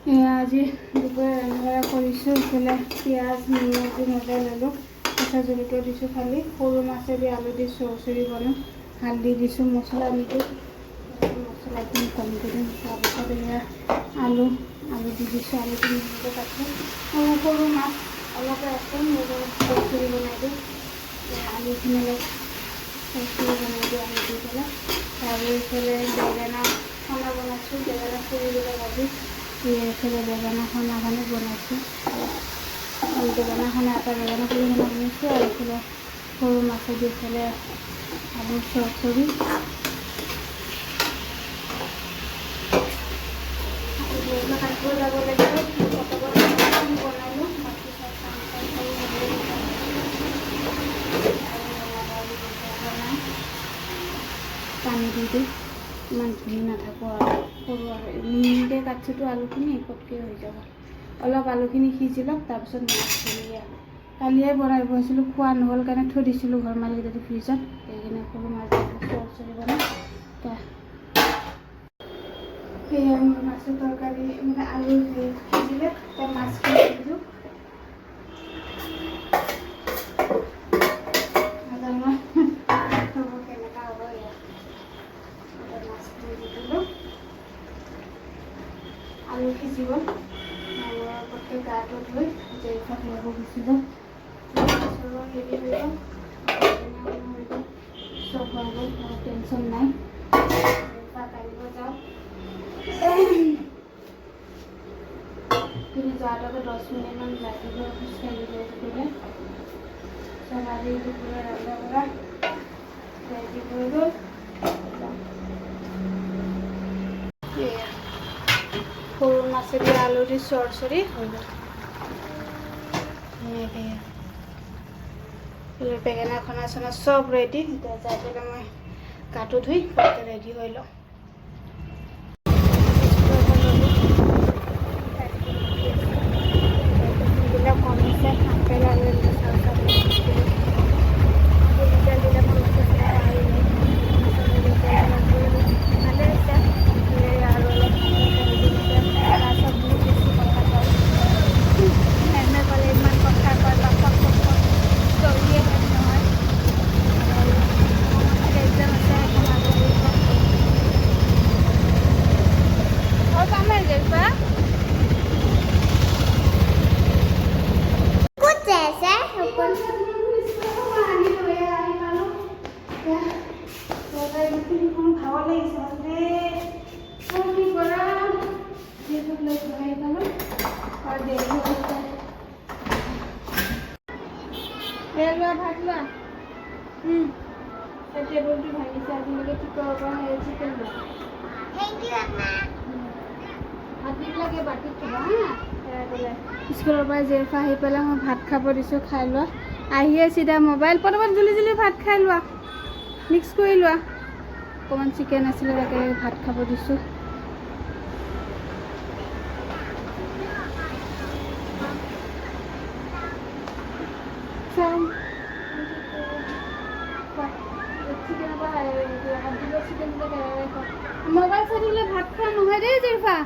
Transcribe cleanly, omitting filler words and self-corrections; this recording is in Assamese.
আজি দুপৰীয়া ৰন্ধা কৰিছোঁ। এইফালে পিঁয়াজ নিমখ দি মজাই ল'লোঁ, কেঁচা জলকীয়া দিছোঁ, খালি সৰু মাছেদি আলু দি চৰচৰি বনাম, হালধি দিছোঁ, মছলা নিদিওঁ, মছলাখিনি কমকৈ দিম। তাৰপিছত এয়া আলু দি দিছোঁ, আলুটো নিমখে কাটি সৰু মাছ অলপ আছে, চৰচৰি বনাই দিওঁ, আলুখিনি অলপ চৰচৰি বনাই দিওঁ আলু দি পেলাই। আৰু এইফালে বেঙেনা সনা বনাইছোঁ, বেঙেনা ফুৰিবলৈ ভাজি এইফালে বেঙেনা সনাখিনি বনাইছোঁ, বেঙেনা সনা এটা বেঙেনা ফুৰি সনা বনাইছোঁ। আৰু এইফালে সৰু মাছেদি এইফালে আলু চৰচৰি কাটিব যাব লাগিব, বনালোঁ বাকী চব কাম পানী দি দিওঁ, ইমান ধুনীয়া নাথাকোঁ আৰু সৰু আৰু মিহিকৈ কাটিছোঁতো আলুখিনি পটকৈ হৈ যাব। অলপ আলুখিনি সিজি লওক, তাৰপিছত মাছখিনি কালিয়ে বনাই বনাইছিলোঁ, খোৱা নহ'ল কাৰণে থৈ দিছিলোঁ ঘৰ মালিকেইটাতো ফ্ৰিজত, সেইকাৰণে সৰু মাছ চৰচৰি বনাই সেয়া মাছৰ তৰকাৰী মানে আলু সিজিলে তাত মাছখিনি দি দিওঁ। কেনেকুৱা হ'ব মাছখিনি দি দিলোঁ, আলু সিজি গ'ল, পটকৈ গাটো ধুই জেইফা ধুব গুচি যাওঁ, হেৰি হৈ গ'ল, চব হৈ গ'ল, টেনশ্যন নাই। কাঢ়িব যাওঁ, কিন্তু যোৱাটোকে 10 মিনিটমান লাগিব, খোজকাঢ়ি গৈ থাকিলে। চব আজি দুপৰীয়া ৰন্ধা বঢ়া ৰেডি হৈ গ'ল। সৰু মাছেদি আলু দি চৰচৰি হৈ গ'ল। বেঙেনা খনা চনা চব ৰেডি, এতিয়া যাই পেলাই মই গাটো ধুই ৰেডি হৈ লওঁ। কমিছে আপেল আৰু ভাত লোৱা, টেবুলটো ভাঙিছে, আজিলৈকে ঠিক কৰিব পৰা চিকেন লোৱা। ভাতবিলাকে বাটিত থবা হা। স্কুলৰ পৰা জেৰফা আহি পেলাই মই ভাত খাব দিছোঁ, খাই লোৱা। আহিয়ে চিধা মোবাইল, পটাপট জুলি ভাত খাই লোৱা, মিক্স কৰি লোৱা। অকণমান চিকেন আছিলে তাকে ভাত খাব দিছোঁ। মোবাইল চাই থাকিলে ভাত খোৱা নহয় দেই জেৰফা।